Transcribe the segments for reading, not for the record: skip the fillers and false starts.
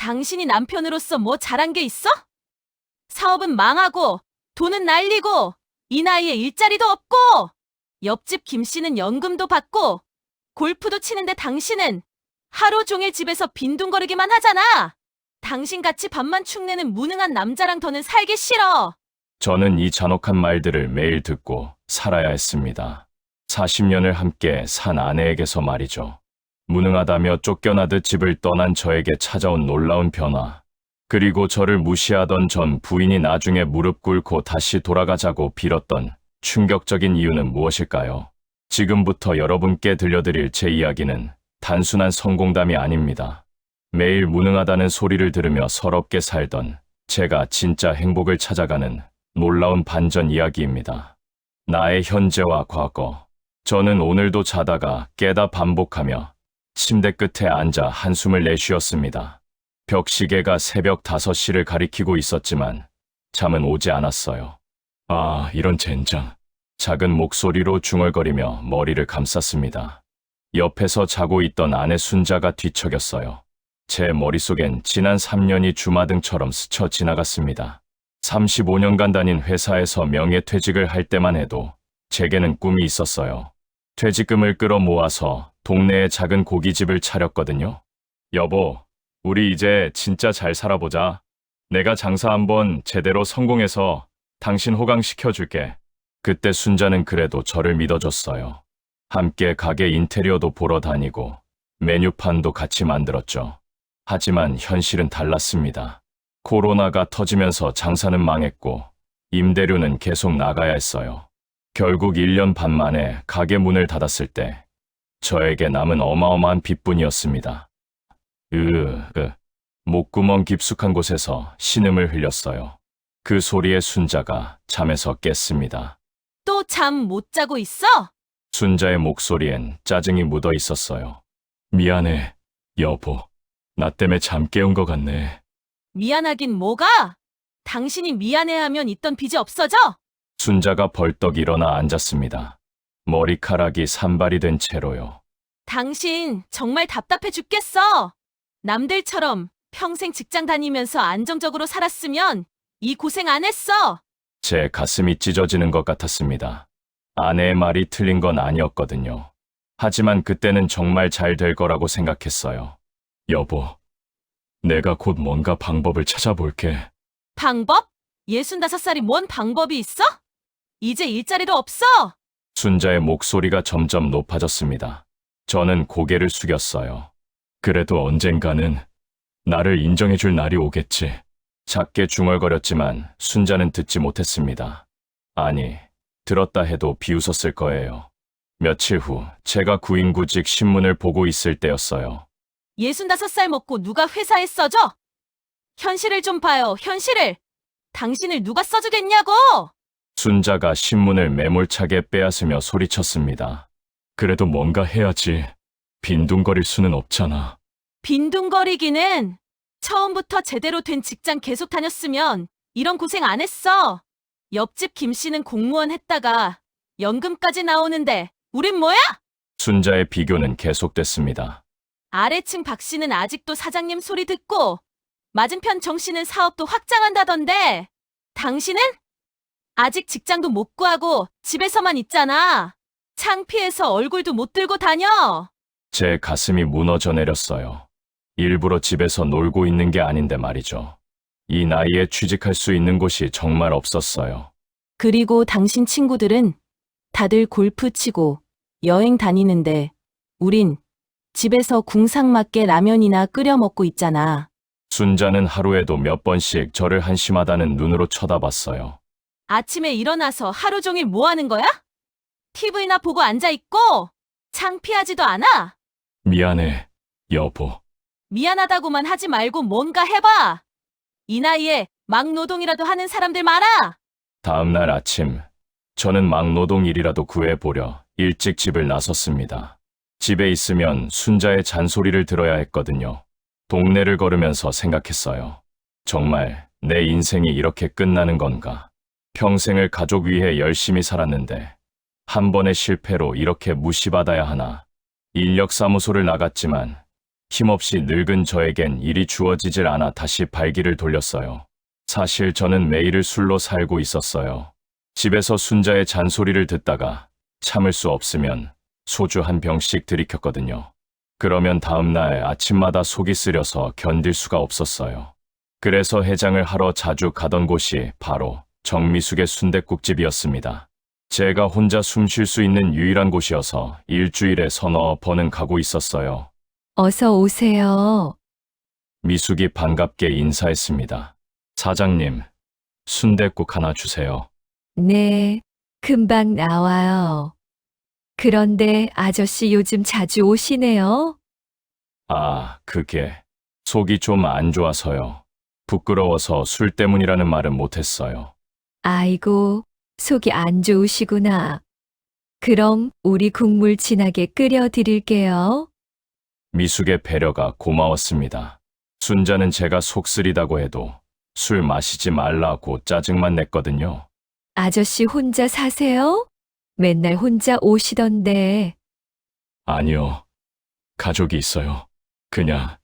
당신이 남편으로서 뭐 잘한 게 있어? 사업은 망하고 돈은 날리고 이 나이에 일자리도 없고 옆집 김 씨는 연금도 받고 골프도 치는데 당신은 하루 종일 집에서 빈둥거리기만 하잖아. 당신같이 밥만 축내는 무능한 남자랑 더는 살기 싫어. 저는 이 잔혹한 말들을 매일 듣고 살아야 했습니다. 40년을 함께 산 아내에게서 말이죠. 무능하다며 쫓겨나듯 집을 떠난 저에게 찾아온 놀라운 변화. 그리고 저를 무시하던 전 부인이 나중에 무릎 꿇고 다시 돌아가자고 빌었던 충격적인 이유는 무엇일까요? 지금부터 여러분께 들려드릴 제 이야기는 단순한 성공담이 아닙니다. 매일 무능하다는 소리를 들으며 서럽게 살던 제가 진짜 행복을 찾아가는 놀라운 반전 이야기입니다. 나의 현재와 과거. 저는 오늘도 자다가 깨다 반복하며 침대 끝에 앉아 한숨을 내쉬었습니다. 벽시계가 새벽 5시를 가리키고 있었지만 잠은 오지 않았어요. 아, 이런 젠장. 작은 목소리로 중얼거리며 머리를 감쌌습니다. 옆에서 자고 있던 아내 순자가 뒤척였어요. 제 머릿속엔 지난 3년이 주마등처럼 스쳐 지나갔습니다. 35년간 다닌 회사에서 명예퇴직을 할 때만 해도 제게는 꿈이 있었어요. 퇴직금을 끌어 모아서 동네에 작은 고깃집을 차렸거든요. 여보, 우리 이제 진짜 잘 살아보자. 내가 장사 한번 제대로 성공해서 당신 호강시켜줄게. 그때 순자는 그래도 저를 믿어줬어요. 함께 가게 인테리어도 보러 다니고 메뉴판도 같이 만들었죠. 하지만 현실은 달랐습니다. 코로나가 터지면서 장사는 망했고 임대료는 계속 나가야 했어요. 결국 1년 반 만에 가게 문을 닫았을 때 저에게 남은 어마어마한 빚뿐이었습니다. 목구멍 깊숙한 곳에서 신음을 흘렸어요. 그 소리에 순자가 잠에서 깼습니다. 또 잠 못 자고 있어? 순자의 목소리엔 짜증이 묻어 있었어요. 미안해, 여보. 나 때문에 잠 깨운 것 같네. 미안하긴 뭐가? 당신이 미안해하면 있던 빚이 없어져? 순자가 벌떡 일어나 앉았습니다. 머리카락이 산발이 된 채로요. 당신 정말 답답해 죽겠어. 남들처럼 평생 직장 다니면서 안정적으로 살았으면 이 고생 안 했어. 제 가슴이 찢어지는 것 같았습니다. 아내의 말이 틀린 건 아니었거든요. 하지만 그때는 정말 잘 될 거라고 생각했어요. 여보, 내가 곧 뭔가 방법을 찾아볼게. 방법? 65살이 뭔 방법이 있어? 이제 일자리도 없어. 순자의 목소리가 점점 높아졌습니다. 저는 고개를 숙였어요. 그래도 언젠가는 나를 인정해줄 날이 오겠지. 작게 중얼거렸지만 순자는 듣지 못했습니다. 아니, 들었다 해도 비웃었을 거예요. 며칠 후 제가 구인구직 신문을 보고 있을 때였어요. 65살 먹고 누가 회사에 써줘? 현실을 좀 봐요, 현실을. 당신을 누가 써주겠냐고! 순자가 신문을 매몰차게 빼앗으며 소리쳤습니다. 그래도 뭔가 해야지. 빈둥거릴 수는 없잖아. 빈둥거리기는 처음부터 제대로 된 직장 계속 다녔으면 이런 고생 안 했어. 옆집 김 씨는 공무원 했다가 연금까지 나오는데 우린 뭐야? 순자의 비교는 계속됐습니다. 아래층 박 씨는 아직도 사장님 소리 듣고 맞은편 정 씨는 사업도 확장한다던데 당신은? 아직 직장도 못 구하고 집에서만 있잖아. 창피해서 얼굴도 못 들고 다녀. 제 가슴이 무너져 내렸어요. 일부러 집에서 놀고 있는 게 아닌데 말이죠. 이 나이에 취직할 수 있는 곳이 정말 없었어요. 그리고 당신 친구들은 다들 골프 치고 여행 다니는데 우린 집에서 궁상맞게 라면이나 끓여 먹고 있잖아. 순자는 하루에도 몇 번씩 저를 한심하다는 눈으로 쳐다봤어요. 아침에 일어나서 하루 종일 뭐 하는 거야? TV나 보고 앉아있고 창피하지도 않아? 미안해, 여보. 미안하다고만 하지 말고 뭔가 해봐. 이 나이에 막노동이라도 하는 사람들 많아. 다음 날 아침, 저는 막노동일이라도 구해보려 일찍 집을 나섰습니다. 집에 있으면 순자의 잔소리를 들어야 했거든요. 동네를 걸으면서 생각했어요. 정말 내 인생이 이렇게 끝나는 건가? 평생을 가족 위해 열심히 살았는데 한 번의 실패로 이렇게 무시받아야 하나? 인력사무소를 나갔지만 힘없이 늙은 저에겐 일이 주어지질 않아 다시 발길을 돌렸어요. 사실 저는 매일을 술로 살고 있었어요. 집에서 순자의 잔소리를 듣다가 참을 수 없으면 소주 한 병씩 들이켰거든요. 그러면 다음날 아침마다 속이 쓰려서 견딜 수가 없었어요. 그래서 해장을 하러 자주 가던 곳이 바로 정미숙의 순댓국집이었습니다. 제가 혼자 숨 쉴 수 있는 유일한 곳이어서 일주일에 서너 번은 가고 있었어요. 어서 오세요. 미숙이 반갑게 인사했습니다. 사장님, 순댓국 하나 주세요. 네, 금방 나와요. 그런데 아저씨 요즘 자주 오시네요. 아, 그게 속이 좀 안 좋아서요. 부끄러워서 술 때문이라는 말은 못했어요. 아이고, 속이 안 좋으시구나. 그럼 우리 국물 진하게 끓여 드릴게요. 미숙의 배려가 고마웠습니다. 순자는 제가 속 쓰리다고 해도 술 마시지 말라고 짜증만 냈거든요. 아저씨 혼자 사세요? 맨날 혼자 오시던데. 아니요. 가족이 있어요. 그냥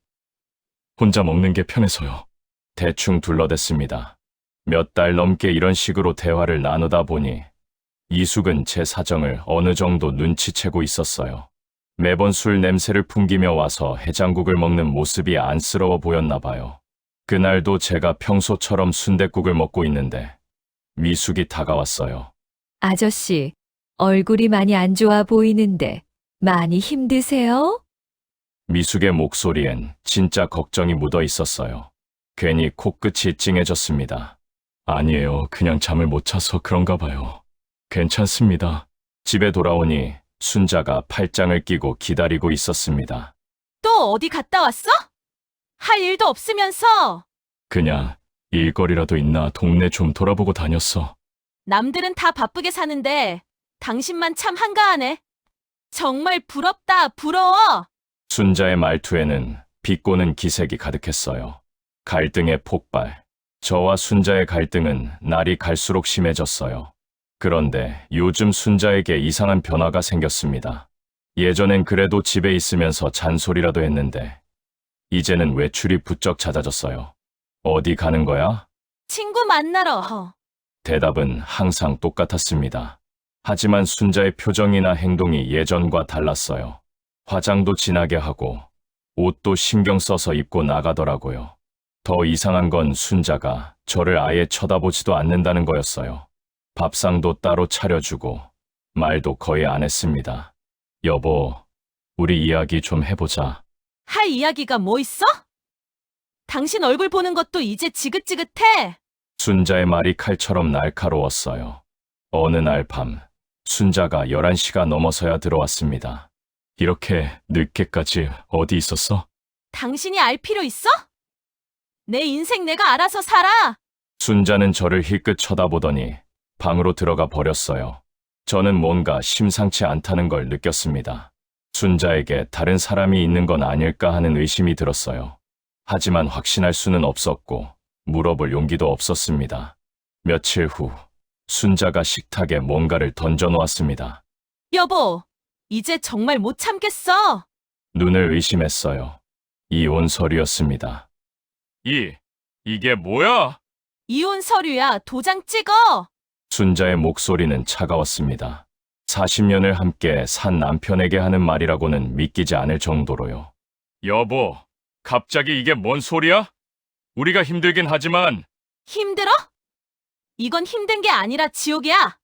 혼자 먹는 게 편해서요. 대충 둘러댔습니다. 몇 달 넘게 이런 식으로 대화를 나누다 보니 이숙은 제 사정을 어느 정도 눈치채고 있었어요. 매번 술 냄새를 풍기며 와서 해장국을 먹는 모습이 안쓰러워 보였나 봐요. 그날도 제가 평소처럼 순댓국을 먹고 있는데 미숙이 다가왔어요. 아저씨, 얼굴이 많이 안 좋아 보이는데 많이 힘드세요? 미숙의 목소리엔 진짜 걱정이 묻어 있었어요. 괜히 코끝이 찡해졌습니다. 아니에요. 그냥 잠을 못 자서 그런가 봐요. 괜찮습니다. 집에 돌아오니 순자가 팔짱을 끼고 기다리고 있었습니다. 또 어디 갔다 왔어? 할 일도 없으면서. 그냥 일거리라도 있나 동네 좀 돌아보고 다녔어. 남들은 다 바쁘게 사는데 당신만 참 한가하네. 정말 부럽다, 부러워. 순자의 말투에는 비꼬는 기색이 가득했어요. 갈등의 폭발. 저와 순자의 갈등은 날이 갈수록 심해졌어요. 그런데 요즘 순자에게 이상한 변화가 생겼습니다. 예전엔 그래도 집에 있으면서 잔소리라도 했는데 이제는 외출이 부쩍 잦아졌어요. 어디 가는 거야? 친구 만나러. 대답은 항상 똑같았습니다. 하지만 순자의 표정이나 행동이 예전과 달랐어요. 화장도 진하게 하고 옷도 신경 써서 입고 나가더라고요. 더 이상한 건 순자가 저를 아예 쳐다보지도 않는다는 거였어요. 밥상도 따로 차려주고 말도 거의 안 했습니다. 여보, 우리 이야기 좀 해보자. 할 이야기가 뭐 있어? 당신 얼굴 보는 것도 이제 지긋지긋해. 순자의 말이 칼처럼 날카로웠어요. 어느 날 밤, 순자가 11시가 넘어서야 들어왔습니다. 이렇게 늦게까지 어디 있었어? 당신이 알 필요 있어? 내 인생 내가 알아서 살아. 순자는 저를 힐끗 쳐다보더니 방으로 들어가 버렸어요. 저는 뭔가 심상치 않다는 걸 느꼈습니다. 순자에게 다른 사람이 있는 건 아닐까 하는 의심이 들었어요. 하지만 확신할 수는 없었고 물어볼 용기도 없었습니다. 며칠 후 순자가 식탁에 뭔가를 던져놓았습니다. 여보, 이제 정말 못 참겠어. 눈을 의심했어요. 이혼 서류였습니다. 이게 뭐야? 이혼 서류야, 도장 찍어. 순자의 목소리는 차가웠습니다. 40년을 함께 산 남편에게 하는 말이라고는 믿기지 않을 정도로요. 여보, 갑자기 이게 뭔 소리야? 우리가 힘들긴 하지만 힘들어? 이건 힘든 게 아니라 지옥이야.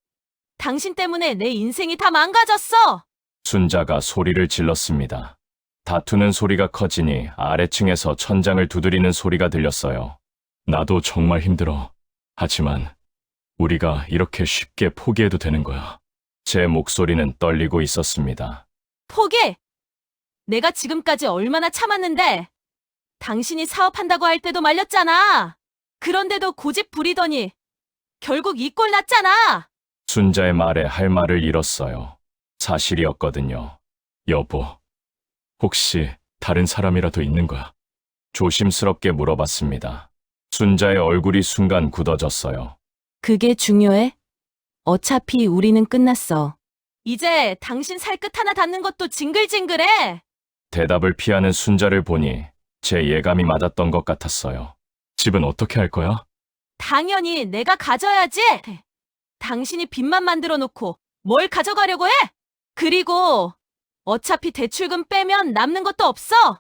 당신 때문에 내 인생이 다 망가졌어. 순자가 소리를 질렀습니다. 다투는 소리가 커지니 아래층에서 천장을 두드리는 소리가 들렸어요. 나도 정말 힘들어. 하지만 우리가 이렇게 쉽게 포기해도 되는 거야. 제 목소리는 떨리고 있었습니다. 포기? 내가 지금까지 얼마나 참았는데. 당신이 사업한다고 할 때도 말렸잖아. 그런데도 고집 부리더니 결국 이 꼴 났잖아. 순자의 말에 할 말을 잃었어요. 사실이었거든요. 여보, 혹시 다른 사람이라도 있는 거야? 조심스럽게 물어봤습니다. 순자의 얼굴이 순간 굳어졌어요. 그게 중요해? 어차피 우리는 끝났어. 이제 당신 살끝 하나 닿는 것도 징글징글해. 대답을 피하는 순자를 보니 제 예감이 맞았던 것 같았어요. 집은 어떻게 할 거야? 당연히 내가 가져야지. 당신이 빚만 만들어 놓고 뭘 가져가려고 해? 그리고 어차피 대출금 빼면 남는 것도 없어.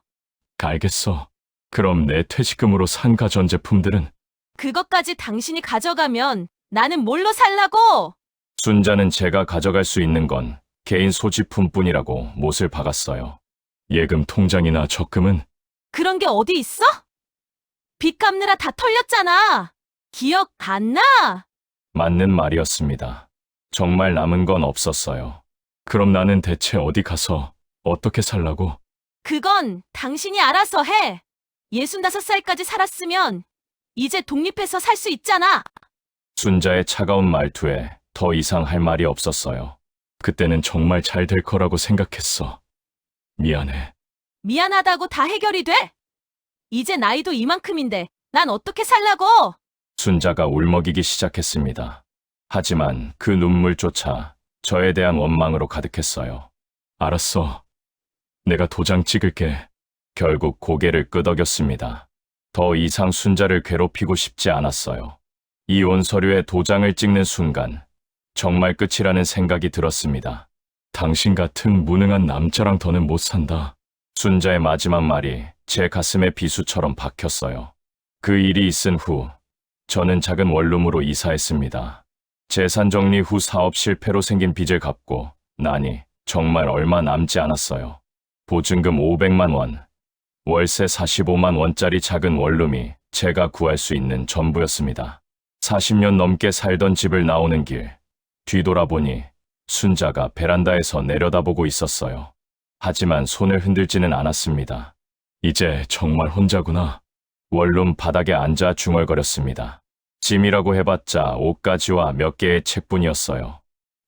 알겠어. 그럼 내 퇴직금으로 산 가전제품들은? 그것까지 당신이 가져가면 나는 뭘로 살라고? 순자는 제가 가져갈 수 있는 건 개인 소지품뿐이라고 못을 박았어요. 예금 통장이나 적금은? 그런 게 어디 있어? 빚 갚느라 다 털렸잖아. 기억 안 나? 맞는 말이었습니다. 정말 남은 건 없었어요. 그럼 나는 대체 어디 가서 어떻게 살라고? 그건 당신이 알아서 해. 65살까지 살았으면 이제 독립해서 살 수 있잖아. 순자의 차가운 말투에 더 이상 할 말이 없었어요. 그때는 정말 잘 될 거라고 생각했어. 미안해. 미안하다고 다 해결이 돼? 이제 나이도 이만큼인데 난 어떻게 살라고? 순자가 울먹이기 시작했습니다. 하지만 그 눈물조차 저에 대한 원망으로 가득했어요. 알았어. 내가 도장 찍을게. 결국 고개를 끄덕였습니다. 더 이상 순자를 괴롭히고 싶지 않았어요. 이혼 서류에 도장을 찍는 순간 정말 끝이라는 생각이 들었습니다. 당신 같은 무능한 남자랑 더는 못 산다. 순자의 마지막 말이 제 가슴에 비수처럼 박혔어요. 그 일이 있은 후 저는 작은 원룸으로 이사했습니다. 재산 정리 후 사업 실패로 생긴 빚을 갚고 나니 정말 얼마 남지 않았어요. 보증금 500만 원, 월세 45만 원짜리 작은 원룸이 제가 구할 수 있는 전부였습니다. 40년 넘게 살던 집을 나오는 길, 뒤돌아보니 순자가 베란다에서 내려다보고 있었어요. 하지만 손을 흔들지는 않았습니다. 이제 정말 혼자구나. 원룸 바닥에 앉아 중얼거렸습니다. 짐이라고 해봤자 옷가지와 몇 개의 책뿐이었어요.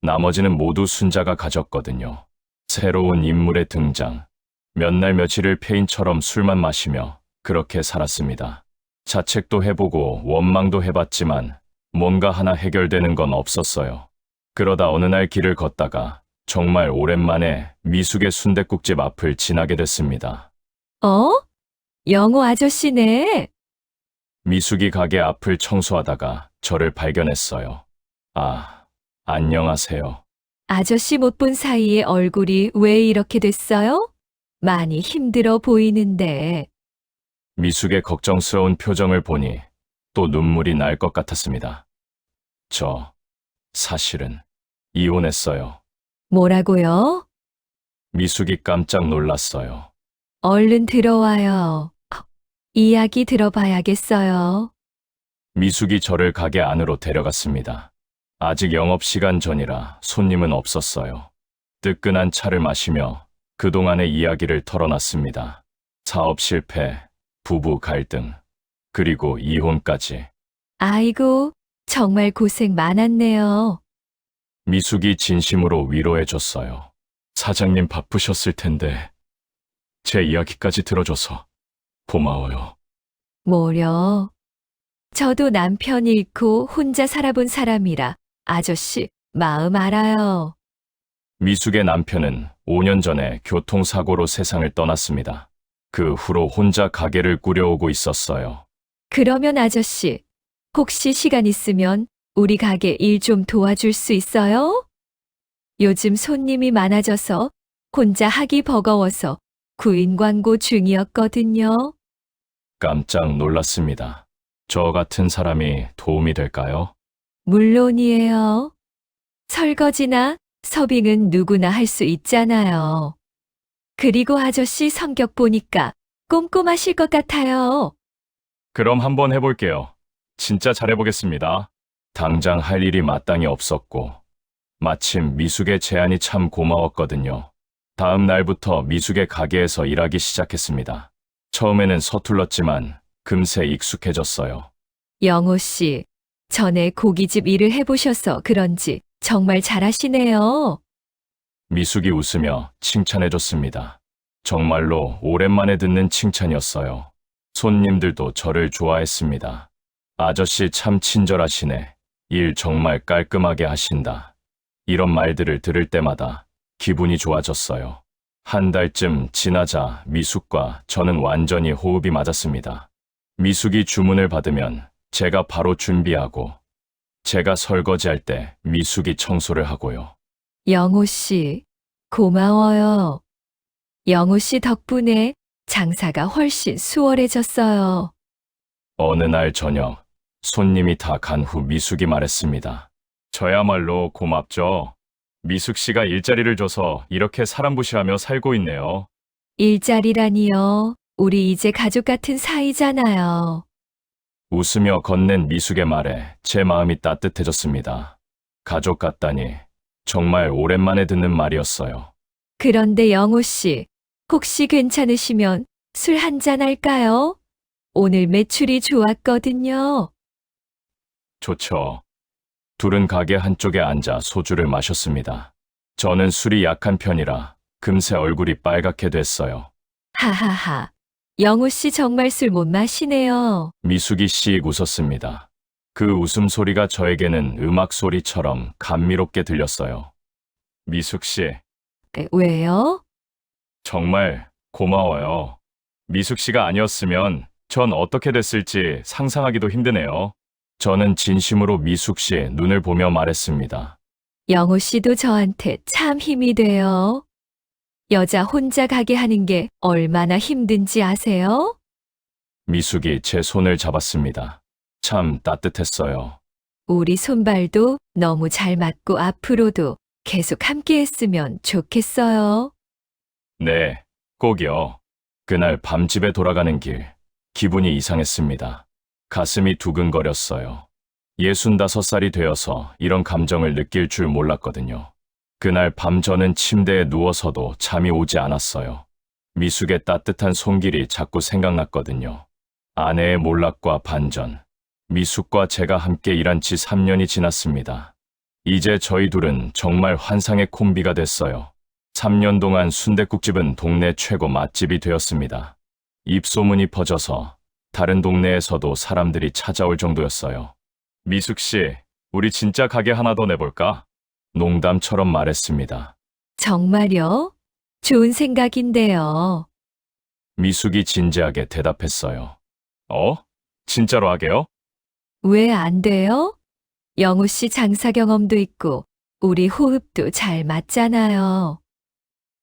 나머지는 모두 순자가 가졌거든요. 새로운 인물의 등장. 몇 날 며칠을 페인처럼 술만 마시며 그렇게 살았습니다. 자책도 해보고 원망도 해봤지만 뭔가 하나 해결되는 건 없었어요. 그러다 어느 날 길을 걷다가 정말 오랜만에 미숙의 순댓국집 앞을 지나게 됐습니다. 영호 아저씨네. 미숙이 가게 앞을 청소하다가 저를 발견했어요. 아, 안녕하세요. 아저씨 못 본 사이에 얼굴이 왜 이렇게 됐어요? 많이 힘들어 보이는데. 미숙의 걱정스러운 표정을 보니 또 눈물이 날 것 같았습니다. 저, 사실은 이혼했어요. 뭐라고요? 미숙이 깜짝 놀랐어요. 얼른 들어와요. 이야기 들어봐야겠어요. 미숙이 저를 가게 안으로 데려갔습니다. 아직 영업시간 전이라 손님은 없었어요. 뜨끈한 차를 마시며 그동안의 이야기를 털어놨습니다. 사업 실패, 부부 갈등, 그리고 이혼까지. 아이고, 정말 고생 많았네요. 미숙이 진심으로 위로해줬어요. 사장님 바쁘셨을 텐데 제 이야기까지 들어줘서 고마워요. 뭐려. 저도 남편 잃고 혼자 살아본 사람이라 아저씨 마음 알아요. 미숙의 남편은 5년 전에 교통사고로 세상을 떠났습니다. 그 후로 혼자 가게를 꾸려오고 있었어요. 그러면 아저씨, 혹시 시간 있으면 우리 가게 일 좀 도와줄 수 있어요? 요즘 손님이 많아져서 혼자 하기 버거워서 구인 광고 중이었거든요. 깜짝 놀랐습니다. 저 같은 사람이 도움이 될까요? 물론이에요. 설거지나 서빙은 누구나 할 수 있잖아요. 그리고 아저씨 성격 보니까 꼼꼼하실 것 같아요. 그럼 한번 해볼게요. 진짜 잘해보겠습니다. 당장 할 일이 마땅히 없었고 마침 미숙의 제안이 참 고마웠거든요. 다음 날부터 미숙의 가게에서 일하기 시작했습니다. 처음에는 서툴렀지만 금세 익숙해졌어요. 영호 씨, 전에 고깃집 일을 해보셔서 그런지 정말 잘하시네요. 미숙이 웃으며 칭찬해줬습니다. 정말로 오랜만에 듣는 칭찬이었어요. 손님들도 저를 좋아했습니다. 아저씨 참 친절하시네. 일 정말 깔끔하게 하신다. 이런 말들을 들을 때마다 기분이 좋아졌어요. 한 달쯤 지나자 미숙과 저는 완전히 호흡이 맞았습니다. 미숙이 주문을 받으면 제가 바로 준비하고, 제가 설거지할 때 미숙이 청소를 하고요. 영호 씨, 고마워요. 영호 씨 덕분에 장사가 훨씬 수월해졌어요. 어느 날 저녁, 손님이 다 간 후 미숙이 말했습니다. 저야말로 고맙죠. 미숙 씨가 일자리를 줘서 이렇게 사람부시하며 살고 있네요. 일자리라니요. 우리 이제 가족 같은 사이잖아요. 웃으며 건넨 미숙의 말에 제 마음이 따뜻해졌습니다. 가족 같다니 정말 오랜만에 듣는 말이었어요. 그런데 영호 씨, 혹시 괜찮으시면 술 한잔 할까요? 오늘 매출이 좋았거든요. 좋죠. 둘은 가게 한쪽에 앉아 소주를 마셨습니다. 저는 술이 약한 편이라 금세 얼굴이 빨갛게 됐어요. 하하하. 영호 씨 정말 술 못 마시네요. 미숙이 씩 웃었습니다. 그 웃음소리가 저에게는 음악 소리처럼 감미롭게 들렸어요. 미숙 씨, 왜요? 정말 고마워요. 미숙 씨가 아니었으면 전 어떻게 됐을지 상상하기도 힘드네요. 저는 진심으로 미숙 씨의 눈을 보며 말했습니다. 영호 씨도 저한테 참 힘이 돼요. 여자 혼자 가게 하는 게 얼마나 힘든지 아세요? 미숙이 제 손을 잡았습니다. 참 따뜻했어요. 우리 손발도 너무 잘 맞고 앞으로도 계속 함께 했으면 좋겠어요. 네, 꼭이요. 그날 밤 집에 돌아가는 길, 기분이 이상했습니다. 가슴이 두근거렸어요. 65살이 되어서 이런 감정을 느낄 줄 몰랐거든요. 그날 밤 저는 침대에 누워서도 잠이 오지 않았어요. 미숙의 따뜻한 손길이 자꾸 생각났거든요. 아내의 몰락과 반전, 미숙과 제가 함께 일한 지 3년이 지났습니다. 이제 저희 둘은 정말 환상의 콤비가 됐어요. 3년 동안 순댓국집은 동네 최고 맛집이 되었습니다. 입소문이 퍼져서 다른 동네에서도 사람들이 찾아올 정도였어요. 미숙 씨, 우리 진짜 가게 하나 더 내볼까? 농담처럼 말했습니다. 정말요? 좋은 생각인데요. 미숙이 진지하게 대답했어요. 진짜로 하게요? 왜 안 돼요? 영우 씨 장사 경험도 있고 우리 호흡도 잘 맞잖아요.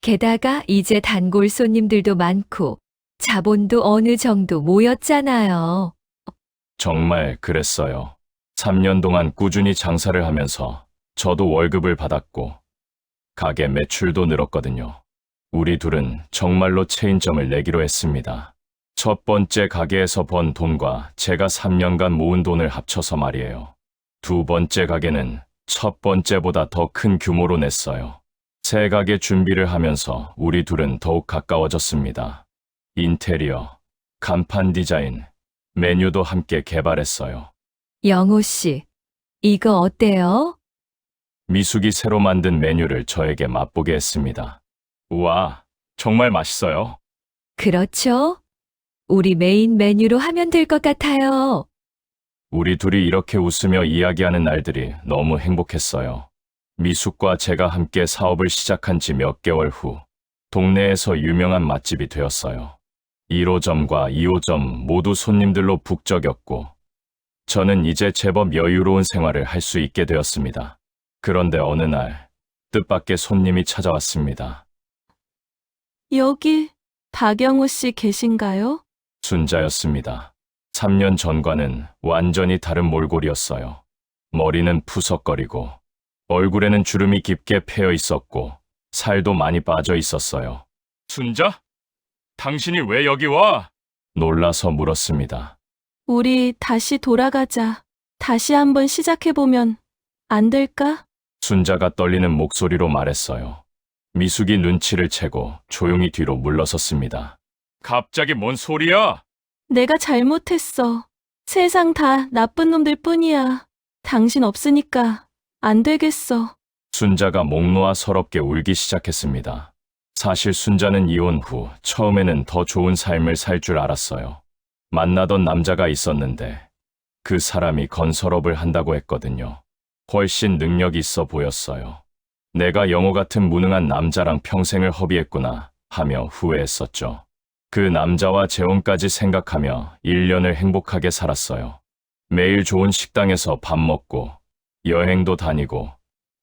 게다가 이제 단골 손님들도 많고 자본도 어느 정도 모였잖아요. 정말 그랬어요. 3년 동안 꾸준히 장사를 하면서 저도 월급을 받았고 가게 매출도 늘었거든요. 우리 둘은 정말로 체인점을 내기로 했습니다. 첫 번째 가게에서 번 돈과 제가 3년간 모은 돈을 합쳐서 말이에요. 두 번째 가게는 첫 번째보다 더 큰 규모로 냈어요. 새 가게 준비를 하면서 우리 둘은 더욱 가까워졌습니다. 인테리어, 간판 디자인, 메뉴도 함께 개발했어요. 영호 씨, 이거 어때요? 미숙이 새로 만든 메뉴를 저에게 맛보게 했습니다. 우와, 정말 맛있어요. 그렇죠? 우리 메인 메뉴로 하면 될 것 같아요. 우리 둘이 이렇게 웃으며 이야기하는 날들이 너무 행복했어요. 미숙과 제가 함께 사업을 시작한 지 몇 개월 후, 동네에서 유명한 맛집이 되었어요. 1호점과 2호점 모두 손님들로 북적였고, 저는 이제 제법 여유로운 생활을 할 수 있게 되었습니다. 그런데 어느 날, 뜻밖의 손님이 찾아왔습니다. 여기 박영호 씨 계신가요? 순자였습니다. 3년 전과는 완전히 다른 몰골이었어요. 머리는 푸석거리고, 얼굴에는 주름이 깊게 패여 있었고, 살도 많이 빠져 있었어요. 순자? 당신이 왜 여기 와? 놀라서 물었습니다. 우리 다시 돌아가자. 다시 한번 시작해보면 안 될까? 순자가 떨리는 목소리로 말했어요. 미숙이 눈치를 채고 조용히 뒤로 물러섰습니다. 갑자기 뭔 소리야? 내가 잘못했어. 세상 다 나쁜 놈들 뿐이야. 당신 없으니까 안 되겠어. 순자가 목 놓아 서럽게 울기 시작했습니다. 사실 순자는 이혼 후 처음에는 더 좋은 삶을 살 줄 알았어요. 만나던 남자가 있었는데 그 사람이 건설업을 한다고 했거든요. 훨씬 능력이 있어 보였어요. 내가 영호 같은 무능한 남자랑 평생을 허비했구나 하며 후회했었죠. 그 남자와 재혼까지 생각하며 1년을 행복하게 살았어요. 매일 좋은 식당에서 밥 먹고 여행도 다니고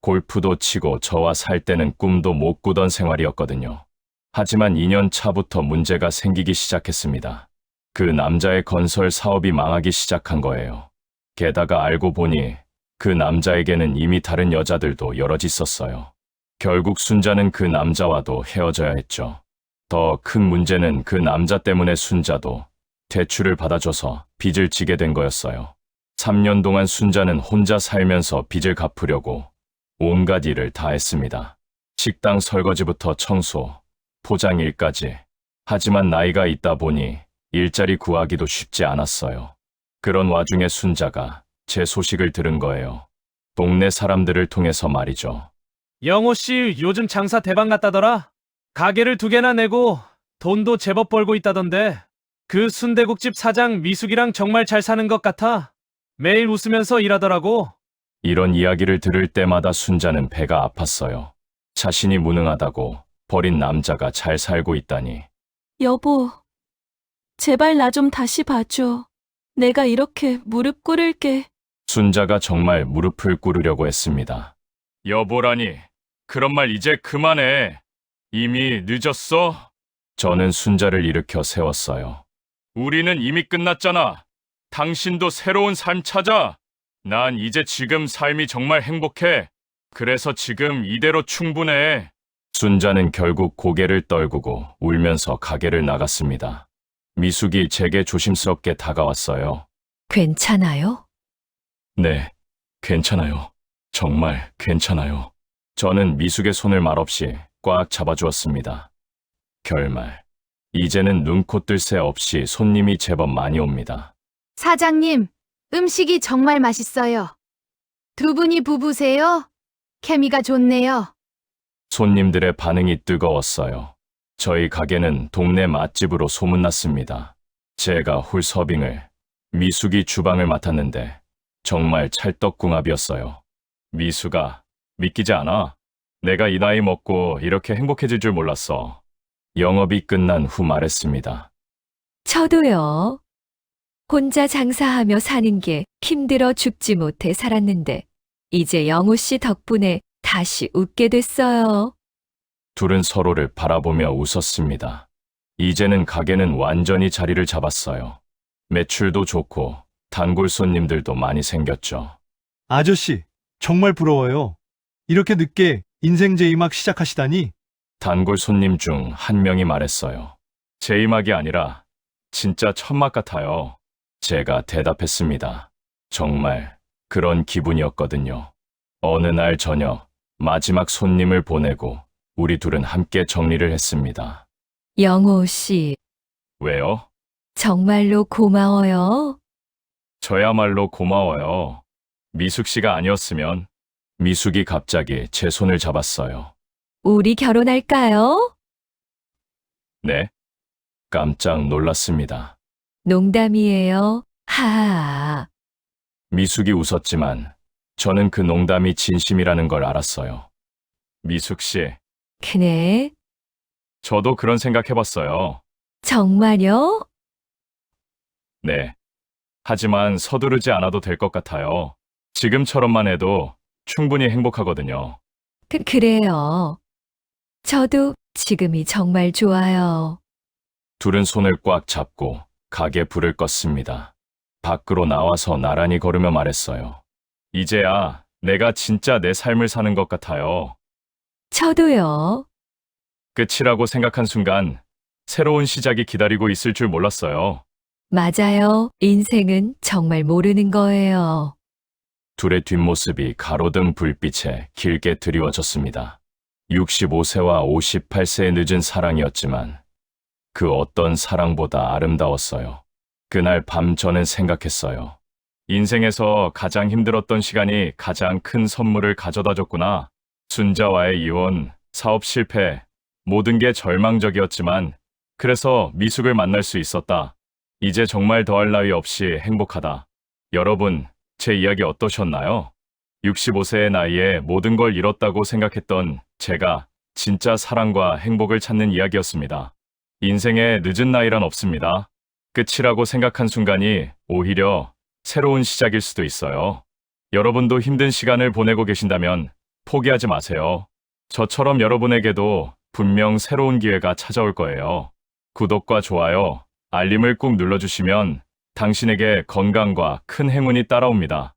골프도 치고 저와 살 때는 꿈도 못 꾸던 생활이었거든요. 하지만 2년 차부터 문제가 생기기 시작했습니다. 그 남자의 건설 사업이 망하기 시작한 거예요. 게다가 알고 보니 그 남자에게는 이미 다른 여자들도 여럿 있었어요. 결국 순자는 그 남자와도 헤어져야 했죠. 더 큰 문제는 그 남자 때문에 순자도 대출을 받아줘서 빚을 지게 된 거였어요. 3년 동안 순자는 혼자 살면서 빚을 갚으려고 온갖 일을 다 했습니다. 식당 설거지부터 청소, 포장 일까지. 하지만 나이가 있다 보니 일자리 구하기도 쉽지 않았어요. 그런 와중에 순자가 제 소식을 들은 거예요. 동네 사람들을 통해서 말이죠. 영호 씨 요즘 장사 대박 났다더라. 가게를 2개나 내고 돈도 제법 벌고 있다던데. 그 순대국집 사장 미숙이랑 정말 잘 사는 것 같아. 매일 웃으면서 일하더라고. 이런 이야기를 들을 때마다 순자는 배가 아팠어요. 자신이 무능하다고 버린 남자가 잘 살고 있다니. 여보, 제발 나 좀 다시 봐줘. 내가 이렇게 무릎 꿇을게. 순자가 정말 무릎을 꿇으려고 했습니다. 여보라니, 그런 말 이제 그만해. 이미 늦었어? 저는 순자를 일으켜 세웠어요. 우리는 이미 끝났잖아. 당신도 새로운 삶 찾아. 난 이제 지금 삶이 정말 행복해. 그래서 지금 이대로 충분해. 순자는 결국 고개를 떨구고 울면서 가게를 나갔습니다. 미숙이 제게 조심스럽게 다가왔어요. 괜찮아요? 네, 괜찮아요. 정말 괜찮아요. 저는 미숙의 손을 말없이 꽉 잡아주었습니다. 결말. 이제는 눈코 뜰 새 없이 손님이 제법 많이 옵니다. 사장님, 음식이 정말 맛있어요. 2분이 부부세요? 케미가 좋네요. 손님들의 반응이 뜨거웠어요. 저희 가게는 동네 맛집으로 소문났습니다. 제가 홀 서빙을, 미숙이 주방을 맡았는데 정말 찰떡궁합이었어요. 미숙아, 믿기지 않아? 내가 이 나이 먹고 이렇게 행복해질 줄 몰랐어. 영업이 끝난 후 말했습니다. 저도요. 혼자 장사하며 사는 게 힘들어 죽지 못해 살았는데 이제 영호 씨 덕분에 다시 웃게 됐어요. 둘은 서로를 바라보며 웃었습니다. 이제는 가게는 완전히 자리를 잡았어요. 매출도 좋고 단골 손님들도 많이 생겼죠. 아저씨, 정말 부러워요. 이렇게 늦게 인생 제이막 시작하시다니. 단골 손님 중 한 명이 말했어요. 제이막이 아니라 진짜 천막 같아요. 제가 대답했습니다. 정말 그런 기분이었거든요. 어느 날 저녁 마지막 손님을 보내고 우리 둘은 함께 정리를 했습니다. 영호 씨, 왜요? 정말로 고마워요. 저야말로 고마워요. 미숙 씨가 아니었으면. 미숙이 갑자기 제 손을 잡았어요. 우리 결혼할까요? 네? 깜짝 놀랐습니다. 농담이에요. 하하. 미숙이 웃었지만 저는 그 농담이 진심이라는 걸 알았어요. 미숙 씨, 그래? 저도 그런 생각 해봤어요. 정말요? 네. 하지만 서두르지 않아도 될 것 같아요. 지금처럼만 해도 충분히 행복하거든요. 그래요. 저도 지금이 정말 좋아요. 둘은 손을 꽉 잡고 가게 불을 껐습니다. 밖으로 나와서 나란히 걸으며 말했어요. 이제야 내가 진짜 내 삶을 사는 것 같아요. 저도요. 끝이라고 생각한 순간 새로운 시작이 기다리고 있을 줄 몰랐어요. 맞아요. 인생은 정말 모르는 거예요. 둘의 뒷모습이 가로등 불빛에 길게 드리워졌습니다. 65세와 58세의 늦은 사랑이었지만 그 어떤 사랑보다 아름다웠어요. 그날 밤 저는 생각했어요. 인생에서 가장 힘들었던 시간이 가장 큰 선물을 가져다 줬구나. 순자와의 이혼, 사업 실패, 모든 게 절망적이었지만 그래서 미숙을 만날 수 있었다. 이제 정말 더할 나위 없이 행복하다. 여러분, 제 이야기 어떠셨나요? 65세의 나이에 모든 걸 잃었다고 생각했던 제가 진짜 사랑과 행복을 찾는 이야기였습니다. 인생에 늦은 나이란 없습니다. 끝이라고 생각한 순간이 오히려 새로운 시작일 수도 있어요. 여러분도 힘든 시간을 보내고 계신다면 포기하지 마세요. 저처럼 여러분에게도 분명 새로운 기회가 찾아올 거예요. 구독과 좋아요, 알림을 꾹 눌러주시면 당신에게 건강과 큰 행운이 따라옵니다.